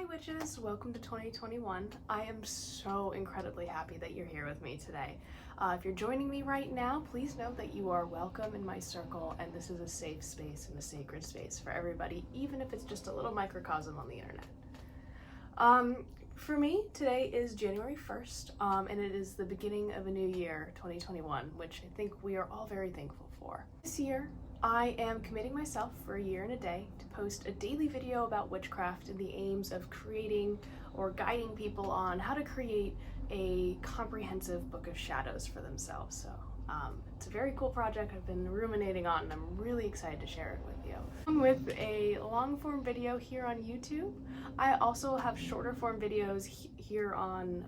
Hi witches, welcome to 2021. I am so incredibly happy that you're here with me today. If you're joining me right now, please know that you are welcome in my circle and this is a safe space and a sacred space for everybody, even if it's just a little microcosm on the internet. For me, today is January 1st, and it is the beginning of a new year, 2021, which I think we are all very thankful for. This year, I am committing myself for a year and a day to post a daily video about witchcraft in the aims of creating or guiding people on how to create a comprehensive book of shadows for themselves. So it's a very cool project I've been ruminating on and I'm really excited to share it with you. With a long form video here on YouTube, I also have shorter form videos here on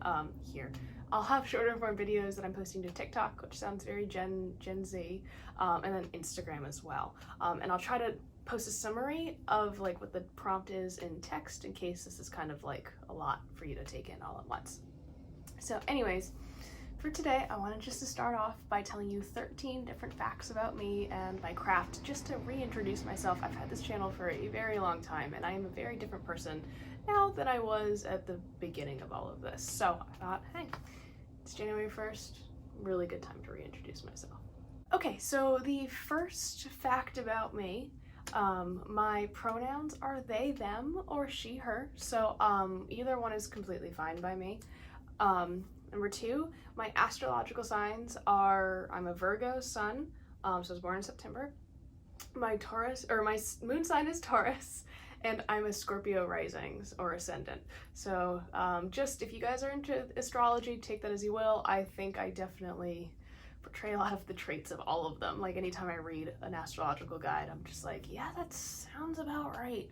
I'll have shorter form videos that I'm posting to TikTok, which sounds very Gen Z, and then Instagram as well. And I'll try to post a summary of like what the prompt is in text in case this is kind of like a lot for you to take in all at once. So anyways, for today, I wanted just to start off by telling you 13 different facts about me and my craft, just to reintroduce myself. I've had this channel for a very long time and I am a very different person now than I was at the beginning of all of this. So I thought, hey, it's January 1st, really good time to reintroduce myself. Okay, so the first fact about me, my pronouns are they, them, or she, her. So either one is completely fine by me. Number two, my astrological signs are, I'm a Virgo sun, so I was born in September. My moon sign is Taurus, and I'm a Scorpio risings or ascendant. So just if you guys are into astrology, take that as you will. I think I definitely portray a lot of the traits of all of them. Like anytime I read an astrological guide, I'm just like, yeah, that sounds about right.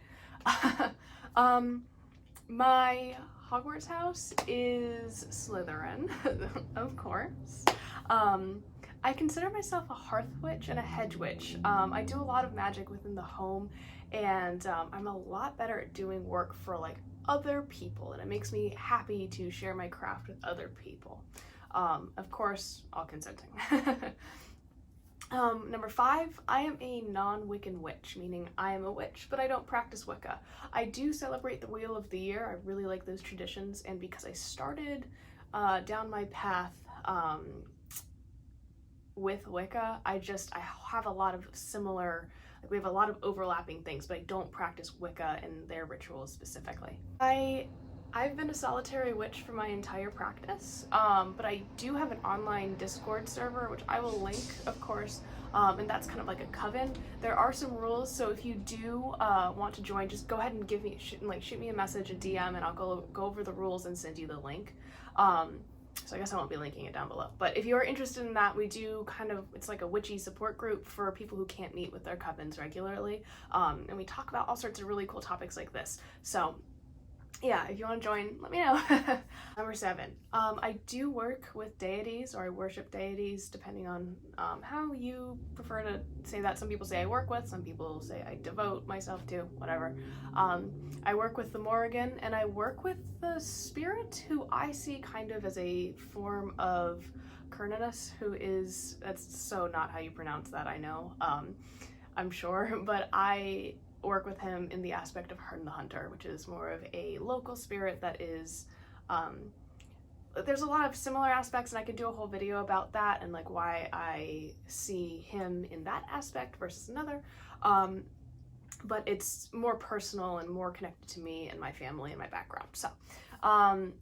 My Hogwarts house is Slytherin, of course. I consider myself a hearth witch and a hedge witch. I do a lot of magic within the home, and I'm a lot better at doing work for like other people, and it makes me happy to share my craft with other people. Of course, all consenting. Number five, I am a non-Wiccan witch, meaning I am a witch, but I don't practice Wicca. I do celebrate the Wheel of the Year. I really like those traditions, and because I started down my path with Wicca, I have a lot of similar, like we have a lot of overlapping things, but I don't practice Wicca and their rituals specifically. I've been a solitary witch for my entire practice, but I do have an online Discord server, which I will link, of course, and that's kind of like a coven. There are some rules, so if you do want to join, just go ahead and shoot me a message, a DM, and I'll go over the rules and send you the link. So I guess I won't be linking it down below. But if you are interested in that, we do it's like a witchy support group for people who can't meet with their covens regularly, and we talk about all sorts of really cool topics like this. So yeah, if you want to join, let me know. Number seven, I do work with deities, or I worship deities, depending on how you prefer to say that. Some people say I work with, some people say I devote myself to, whatever. I work with the Morrigan, and I work with the spirit who I see kind of as a form of Cernunnos, that's so not how you pronounce that, I know, I'm sure, but I work with him in the aspect of Herne the Hunter, which is more of a local spirit that is, there's a lot of similar aspects, and I could do a whole video about that and like why I see him in that aspect versus another, but it's more personal and more connected to me and my family and my background. So on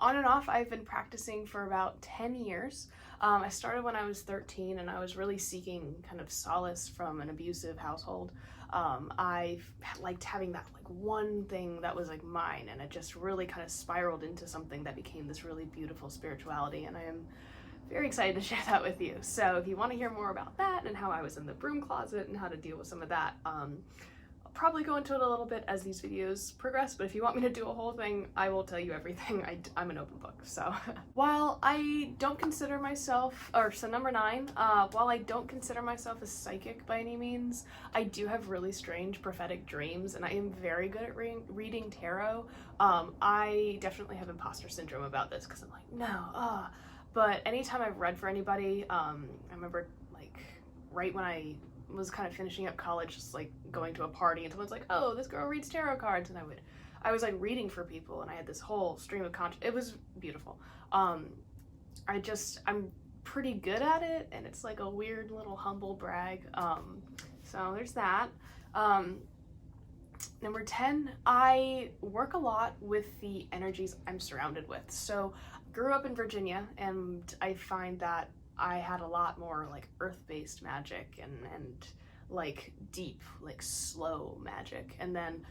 and off, I've been practicing for about 10 years. I started when I was 13 and I was really seeking kind of solace from an abusive household. I liked having that like one thing that was like mine, and it just really kind of spiraled into something that became this really beautiful spirituality, and I am very excited to share that with you. So if you want to hear more about that and how I was in the broom closet and how to deal with some of that, I'll probably go into it a little bit as these videos progress, but if you want me to do a whole thing, I will tell you everything. I'm an open book. So while I don't consider myself, number nine, while I don't consider myself a psychic by any means, I do have really strange prophetic dreams, and I am very good at reading tarot. I definitely have imposter syndrome about this because I'm like, no, but anytime I've read for anybody, I remember like right when I was kind of finishing up college, just like going to a party and someone's like, oh, this girl reads tarot cards, and I was like reading for people and I had this whole stream of conscious. It was beautiful. I'm pretty good at it, and it's like a weird little humble brag. So there's that. Number 10, I work a lot with the energies I'm surrounded with. So grew up in Virginia, and I find that I had a lot more like earth-based magic and like deep, like slow magic. And then,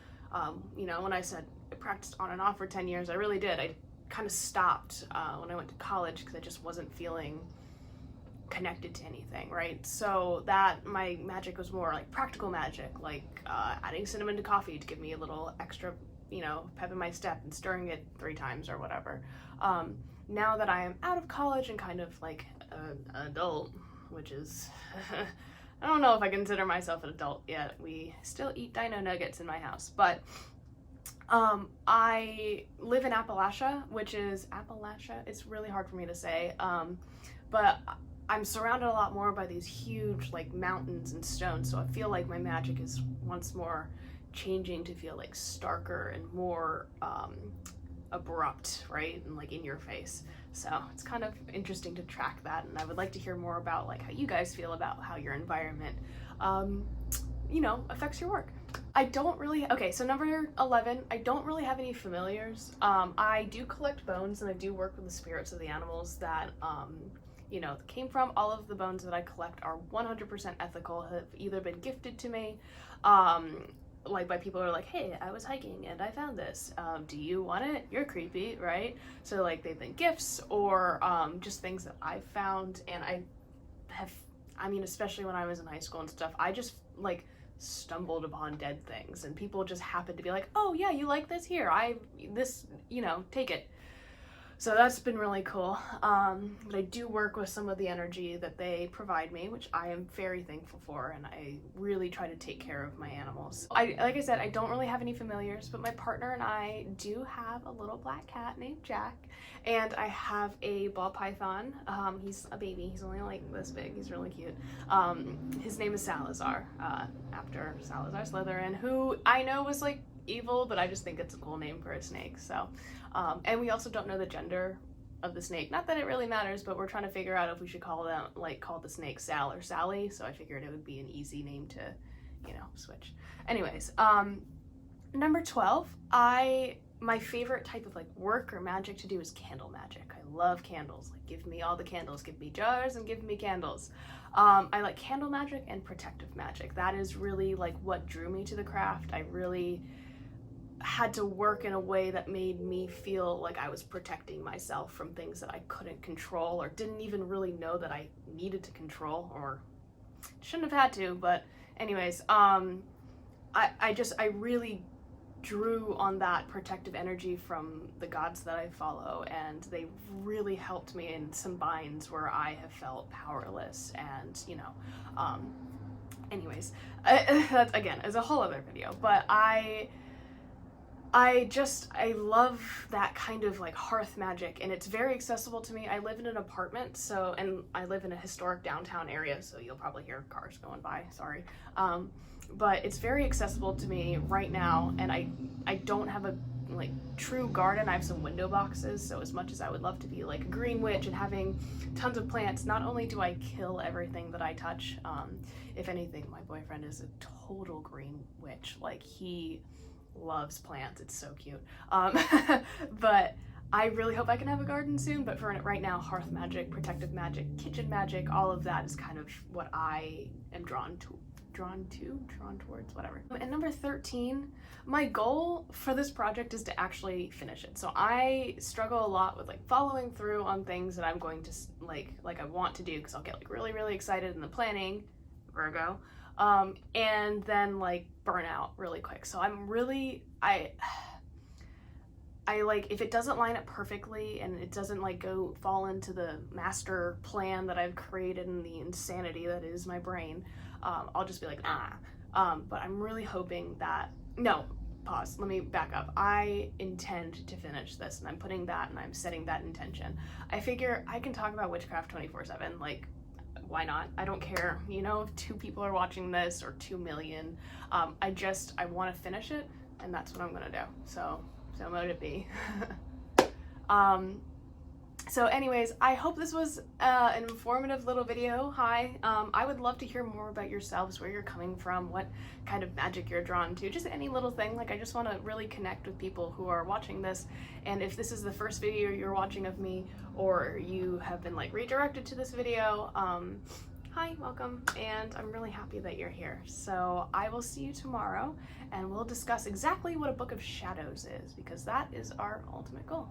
you know, when I said I practiced on and off for 10 years, I really did. I kind of stopped when I went to college because I just wasn't feeling connected to anything, right? So that my magic was more like practical magic, like adding cinnamon to coffee to give me a little extra, you know, pep in my step, and stirring it 3 times or whatever. Now that I am out of college and kind of like an adult, which is I don't know if I consider myself an adult yet. We still eat dino nuggets in my house, but I live in Appalachia, which is Appalachia. It's really hard for me to say, but I'm surrounded a lot more by these huge like mountains and stones, so I feel like my magic is once more changing to feel like starker and more abrupt, right? And like in your face. So it's kind of interesting to track that, and I would like to hear more about like how you guys feel about how your environment you know, affects your work. I don't really, okay, so number 11, I don't really have any familiars. I do collect bones, and I do work with the spirits of the animals that you know, came from. All of the bones that I collect are 100% ethical, have either been gifted to me, like by people who are like, hey, I was hiking and I found this. Do you want it? You're creepy, right? So like they've been gifts, or just things that I've found. And I mean, especially when I was in high school and stuff, I just like stumbled upon dead things, and people just happened to be like, oh yeah, you like this? Here, this, you know, take it. So that's been really cool. But I do work with some of the energy that they provide me, which I am very thankful for, and I really try to take care of my animals. Like I said, I don't really have any familiars, but my partner and I do have a little black cat named Jack, and I have a ball python. He's a baby. He's only like this big. He's really cute. His name is Salazar, after Salazar Slytherin, who I know was like evil, but I just think it's a cool name for a snake. So and we also don't know the gender of the snake. Not that it really matters, but we're trying to figure out if we should call the snake Sal or Sally. So I figured it would be an easy name to, you know, switch. Anyways, number 12, my favorite type of like work or magic to do is candle magic. I love candles. Like, give me all the candles. Give me jars and give me candles. I like candle magic and protective magic. That is really like what drew me to the craft. I really had to work in a way that made me feel like I was protecting myself from things that I couldn't control, or didn't even really know that I needed to control, or shouldn't have had to. But anyways, I really drew on that protective energy from the gods that I follow, and they really helped me in some binds where I have felt powerless. And you know, anyways, that's again is a whole other video, but I love that kind of like hearth magic, and it's very accessible to me. I live in an apartment, so, and I live in a historic downtown area, so you'll probably hear cars going by, sorry. But it's very accessible to me right now, and I don't have a like true garden. I have some window boxes, so as much as I would love to be like a green witch and having tons of plants, not only do I kill everything that I touch, if anything, my boyfriend is a total green witch. Like, he loves plants. It's so cute. But I really hope I can have a garden soon, but for right now, hearth magic, protective magic, kitchen magic, all of that is kind of what I am drawn towards, whatever. And number 13, my goal for this project is to actually finish it. So I struggle a lot with like following through on things that I'm going to like I want to do, because I'll get like really, really excited in the planning, Virgo, and then like burn out really quick. So I'm really, I like, if it doesn't line up perfectly and it doesn't like fall into the master plan that I've created and the insanity that is my brain, I'll just be like, but I'm really hoping that, no, pause, let me back up. I intend to finish this, and I'm putting that, and I'm setting that intention. I figure I can talk about witchcraft 24/7, like, why not? I don't care, you know, if 2 people are watching this or 2 million. I want to finish it. and that's what I'm gonna do. So mote it be. So anyways, I hope this was an informative little video. Hi, I would love to hear more about yourselves, where you're coming from, what kind of magic you're drawn to, just any little thing. Like, I just want to really connect with people who are watching this, and if this is the first video you're watching of me, or you have been like redirected to this video, hi, welcome, and I'm really happy that you're here. So I will see you tomorrow, and we'll discuss exactly what a Book of Shadows is, because that is our ultimate goal.